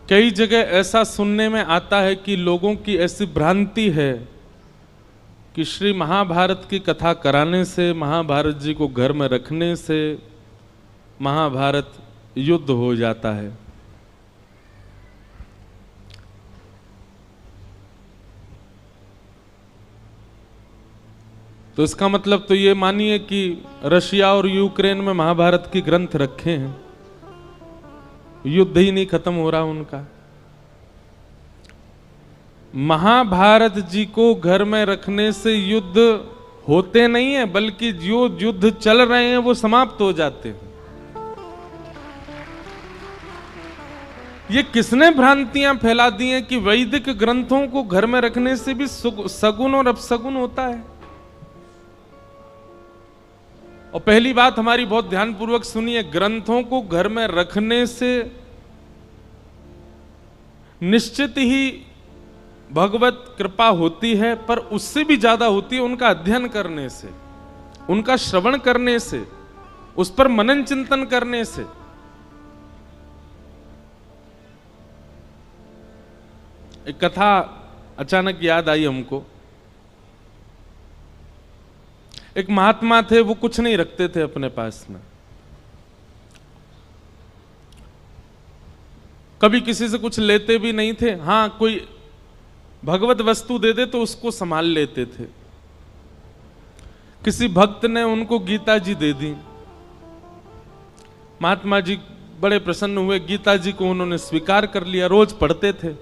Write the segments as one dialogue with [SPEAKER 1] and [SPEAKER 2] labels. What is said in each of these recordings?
[SPEAKER 1] कई जगह ऐसा सुनने में आता है कि लोगों की ऐसी भ्रांति है कि श्री महाभारत की कथा कराने से, महाभारत जी को घर में रखने से महाभारत युद्ध हो जाता है। तो इसका मतलब तो ये मानिए कि रशिया और यूक्रेन में महाभारत के ग्रंथ रखे हैं, युद्ध ही नहीं खत्म हो रहा उनका। महाभारत जी को घर में रखने से युद्ध होते नहीं है, बल्कि जो युद्ध चल रहे हैं वो समाप्त हो जाते हैं। ये किसने भ्रांतियां फैला दी हैं कि वैदिक ग्रंथों को घर में रखने से भी सगुन और अपसगुन होता है। और पहली बात हमारी बहुत ध्यानपूर्वक सुनिए, ग्रंथों को घर में रखने से निश्चित ही भगवत कृपा होती है, पर उससे भी ज्यादा होती है उनका अध्ययन करने से, उनका श्रवण करने से, उस पर मनन चिंतन करने से। एक कथा अचानक याद आई हमको। एक महात्मा थे, वो कुछ नहीं रखते थे अपने पास में, कभी किसी से कुछ लेते भी नहीं थे। हां, कोई भगवत वस्तु दे दे तो उसको संभाल लेते थे। किसी भक्त ने उनको गीता जी दे दी, महात्मा जी बड़े प्रसन्न हुए, गीता जी को उन्होंने स्वीकार कर लिया, रोज पढ़ते थे।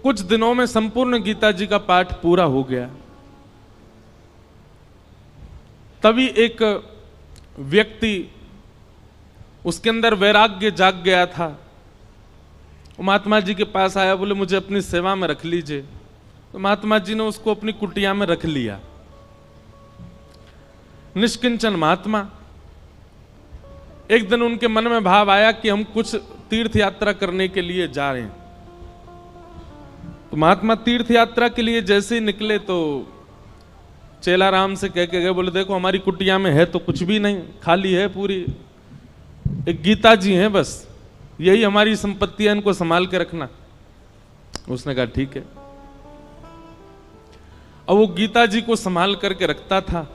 [SPEAKER 1] कुछ दिनों में संपूर्ण गीता जी का पाठ पूरा हो गया। तभी एक व्यक्ति, उसके अंदर वैराग्य जाग गया था, महात्मा जी के पास आया, बोले मुझे अपनी सेवा में रख लीजिए। तो महात्मा जी ने उसको अपनी कुटिया में रख लिया। निष्किंचन महात्मा। एक दिन उनके मन में भाव आया कि हम कुछ तीर्थ यात्रा करने के लिए जा रहे हैं। तो महात्मा तीर्थ यात्रा के लिए जैसे ही निकले तो चेलाराम से कह के गए, बोले देखो हमारी कुटिया में है तो कुछ भी नहीं, खाली है पूरी, एक गीता जी हैं बस, यही हमारी संपत्ति है, इनको संभाल के रखना। उसने कहा ठीक है। अब वो गीता जी को संभाल करके रखता था।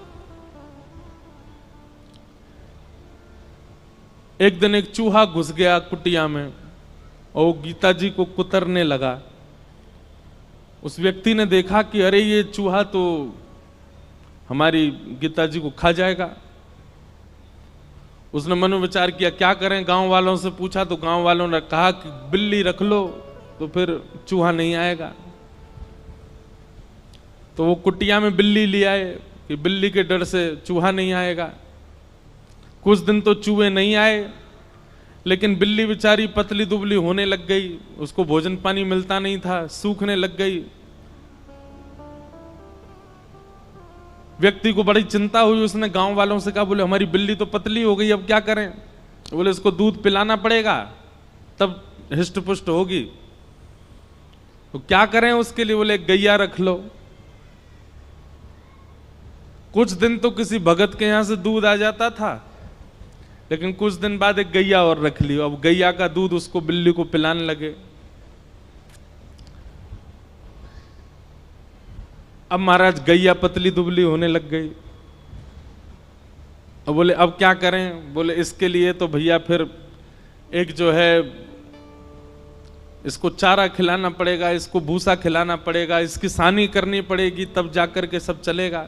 [SPEAKER 1] एक दिन एक चूहा घुस गया कुटिया में और वो गीता जी को कुतरने लगा। उस व्यक्ति ने देखा कि अरे ये चूहा तो हमारी गीता जी को खा जाएगा। उसने मनोविचार किया क्या करें, गांव वालों से पूछा तो गांव वालों ने कहा कि बिल्ली रख लो तो फिर चूहा नहीं आएगा। तो वो कुटिया में बिल्ली ले आए कि बिल्ली के डर से चूहा नहीं आएगा। कुछ दिन तो चूहे नहीं आए, लेकिन बिल्ली बेचारी पतली दुबली होने लग गई, उसको भोजन पानी मिलता नहीं था, सूखने लग गई। व्यक्ति को बड़ी चिंता हुई, उसने गांव वालों से कहा, बोले हमारी बिल्ली तो पतली हो गई, अब क्या करें? बोले इसको दूध पिलाना पड़ेगा तब हिष्ट पुष्ट होगी। तो क्या करें उसके लिए? बोले गैया रख लो। कुछ दिन तो किसी भगत के यहां से दूध आ जाता था, लेकिन कुछ दिन बाद एक गैया और रख ली। अब गैया का दूध उसको बिल्ली को पिलाने लगे। अब महाराज गैया पतली दुबली होने लग गई। अब बोले अब क्या करें? बोले इसके लिए तो भैया फिर एक जो है इसको चारा खिलाना पड़ेगा, इसको भूसा खिलाना पड़ेगा, इसकी सानी करनी पड़ेगी, तब जाकर के सब चलेगा।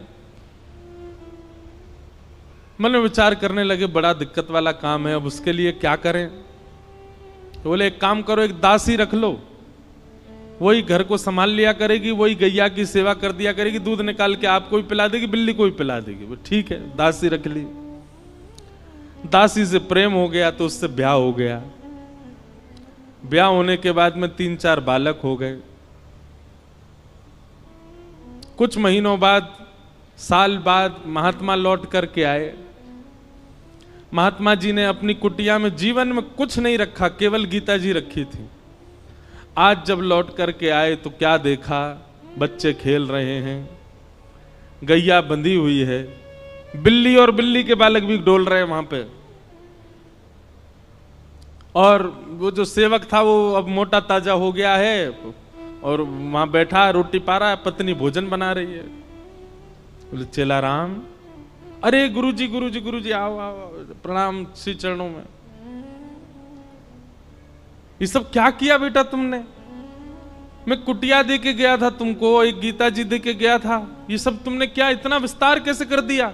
[SPEAKER 1] मन विचार करने लगे बड़ा दिक्कत वाला काम है, अब उसके लिए क्या करें? तो बोले एक काम करो, एक दासी रख लो, वही घर को संभाल लिया करेगी, वही गैया की सेवा कर दिया करेगी, दूध निकाल के आपको भी पिला देगी, बिल्ली को भी पिला देगी। वो ठीक है, दासी रख ली। दासी से प्रेम हो गया तो उससे ब्याह हो गया। ब्याह होने के बाद में 3-4 बालक हो गए। कुछ महीनों बाद, साल बाद महात्मा लौट करके आए। महात्मा जी ने अपनी कुटिया में जीवन में कुछ नहीं रखा, केवल गीता जी रखी थी। आज जब लौट करके आए तो क्या देखा? बच्चे खेल रहे हैं, गैया बंधी हुई है, बिल्ली और बिल्ली के बालक भी डोल रहे हैं वहां पे। और वो जो सेवक था वो अब मोटा ताजा हो गया है और वहां बैठा रोटी पा रहा है, पत्नी भोजन बना रही है। बोले चेला राम, अरे गुरुजी गुरुजी गुरुजी आओ आओ, प्रणाम श्री चरणों में। ये सब क्या किया बेटा तुमने? मैं कुटिया दे के गया था तुमको, एक गीता जी दे के गया था, ये सब तुमने क्या इतना विस्तार कैसे कर दिया?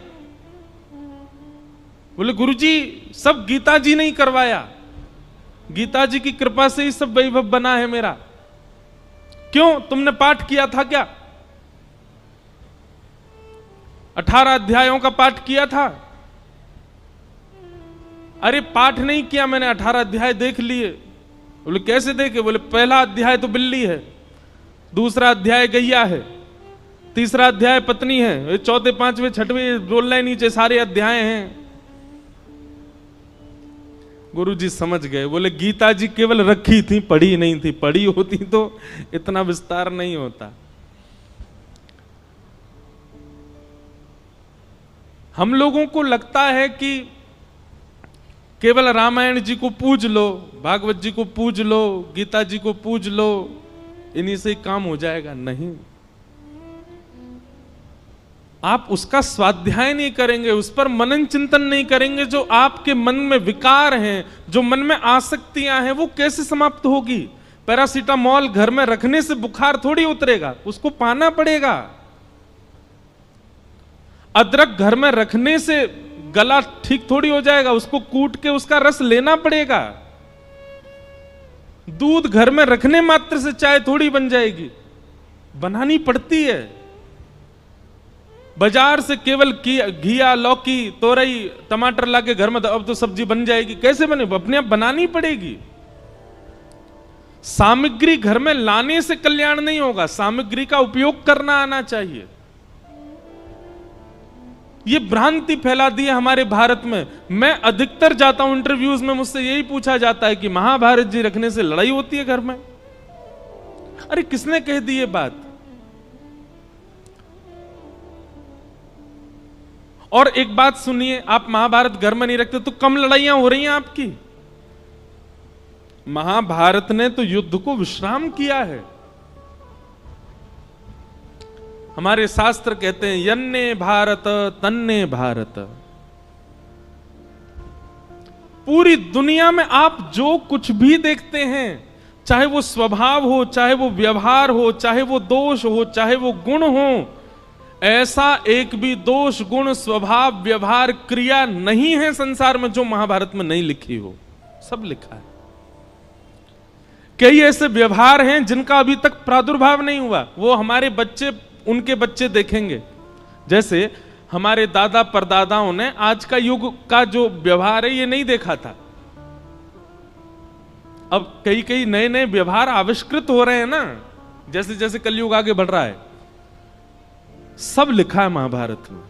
[SPEAKER 1] बोले गुरुजी सब गीता जी ने ही करवाया, गीता जी की कृपा से ही सब वैभव बना है मेरा। क्यों, तुमने पाठ किया था क्या? 18 अध्यायों का पाठ किया था? अरे पाठ नहीं किया मैंने, 18 अध्याय देख लिए। बोले कैसे देखे? बोले पहला अध्याय तो बिल्ली है, दूसरा अध्याय गैया है, तीसरा अध्याय पत्नी है, चौथे पांचवें छठवें रोल लाइन नीचे सारे अध्याय हैं। गुरुजी समझ गए। बोले गीता जी केवल रखी थी, पढ़ी नहीं थी, पढ़ी होती तो इतना विस्तार नहीं होता। हम लोगों को लगता है कि केवल रामायण जी को पूज लो, भागवत जी को पूज लो, गीता जी को पूज लो, इन्हीं से काम हो जाएगा। नहीं, आप उसका स्वाध्याय नहीं करेंगे, उस पर मनन चिंतन नहीं करेंगे, जो आपके मन में विकार हैं, जो मन में आसक्तियां हैं, वो कैसे समाप्त होगी? पैरासीटामोल घर में रखने से बुखार थोड़ी उतरेगा, उसको पाना पड़ेगा। अदरक घर में रखने से गला ठीक थोड़ी हो जाएगा, उसको कूट के उसका रस लेना पड़ेगा। दूध घर में रखने मात्र से चाय थोड़ी बन जाएगी, बनानी पड़ती है। बाजार से केवल घिया, लौकी, तोरई, टमाटर लाके घर में अब तो सब्जी बन जाएगी, कैसे बने? अपने आप बनानी पड़ेगी। सामग्री घर में लाने से कल्याण नहीं होगा, सामग्री का उपयोग करना आना चाहिए। ये भ्रांति फैला दी है हमारे भारत में। मैं अधिकतर जाता हूं इंटरव्यूज में, मुझसे यही पूछा जाता है कि महाभारत जी रखने से लड़ाई होती है घर में। अरे किसने कह दी ये बात? और एक बात सुनिए, आप महाभारत घर में नहीं रखते तो कम लड़ाइयां हो रही हैं आपकी। महाभारत ने तो युद्ध को विश्राम किया है। हमारे शास्त्र कहते हैं यन्ने भारत तन्ने भारत। पूरी दुनिया में आप जो कुछ भी देखते हैं, चाहे वो स्वभाव हो, चाहे वो व्यवहार हो, चाहे वो दोष हो, चाहे वो गुण हो, ऐसा एक भी दोष, गुण, स्वभाव, व्यवहार, क्रिया नहीं है संसार में जो महाभारत में नहीं लिखी हो। सब लिखा है। कई ऐसे व्यवहार हैं जिनका अभी तक प्रादुर्भाव नहीं हुआ, वो हमारे बच्चे, उनके बच्चे देखेंगे। जैसे हमारे दादा परदादाओं ने आज का युग का जो व्यवहार है ये नहीं देखा था। अब कई कई नए नए व्यवहार आविष्कृत हो रहे हैं ना, जैसे जैसे कलयुग आगे बढ़ रहा है। सब लिखा है महाभारत में।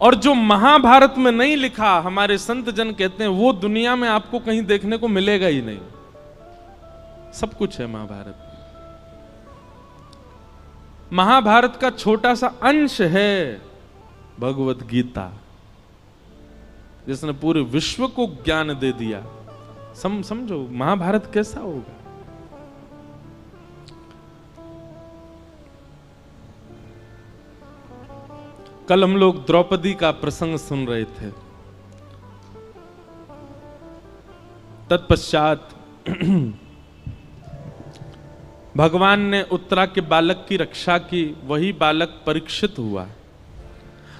[SPEAKER 1] और जो महाभारत में नहीं लिखा, हमारे संत जन कहते हैं वो दुनिया में आपको कहीं देखने को मिलेगा ही नहीं। सब कुछ है महाभारत में। महाभारत का छोटा सा अंश है भगवत गीता, जिसने पूरे विश्व को ज्ञान दे दिया। समझो महाभारत कैसा होगा। कल हम लोग द्रौपदी का प्रसंग सुन रहे थे। तत्पश्चात भगवान ने उत्तरा के बालक की रक्षा की, वही बालक परीक्षित हुआ।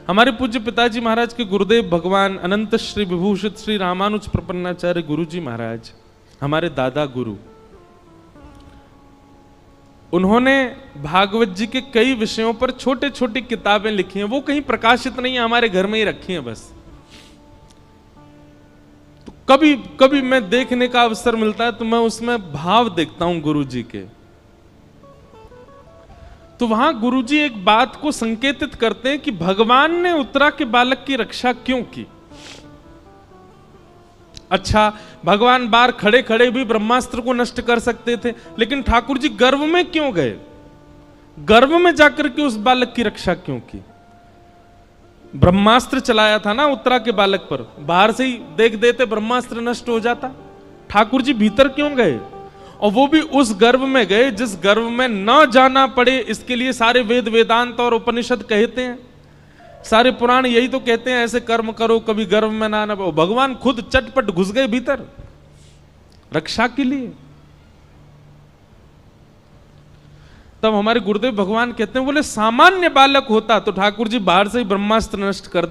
[SPEAKER 1] हमारे पूज्य पिताजी महाराज के गुरुदेव भगवान अनंत श्री विभूषित श्री रामानुज प्रपन्नाचार्य गुरु जी महाराज, हमारे दादा गुरु, उन्होंने भागवत जी के कई विषयों पर छोटे छोटी किताबें लिखी हैं। वो कहीं प्रकाशित नहीं है, हमारे घर में ही रखी हैं बस। तो कभी कभी मैं देखने का अवसर मिलता है तो मैं उसमें भाव देखता हूं गुरु जी के। तो वहां गुरुजी एक बात को संकेतित करते हैं कि भगवान ने उत्तरा के बालक की रक्षा क्यों की। अच्छा, भगवान बाहर खड़े खड़े भी ब्रह्मास्त्र को नष्ट कर सकते थे, लेकिन ठाकुर जी गर्भ में क्यों गए? गर्भ में जाकर के उस बालक की रक्षा क्यों की? ब्रह्मास्त्र चलाया था ना उत्तरा के बालक पर, बाहर से ही देख देते ब्रह्मास्त्र नष्ट हो जाता। ठाकुर जी भीतर क्यों गए? और वो भी उस गर्भ में गए जिस गर्भ में न जाना पड़े, इसके लिए सारे वेद वेदांत और उपनिषद कहते हैं, सारे पुराण यही तो कहते हैं ऐसे कर्म करो कभी गर्भ में ना पाओ। भगवान खुद चटपट घुस गए भीतर रक्षा के लिए। तब हमारे गुरुदेव भगवान कहते हैं, बोले सामान्य बालक होता तो ठाकुर जी बाहर से ही ब्रह्मास्त्र नष्ट कर दे।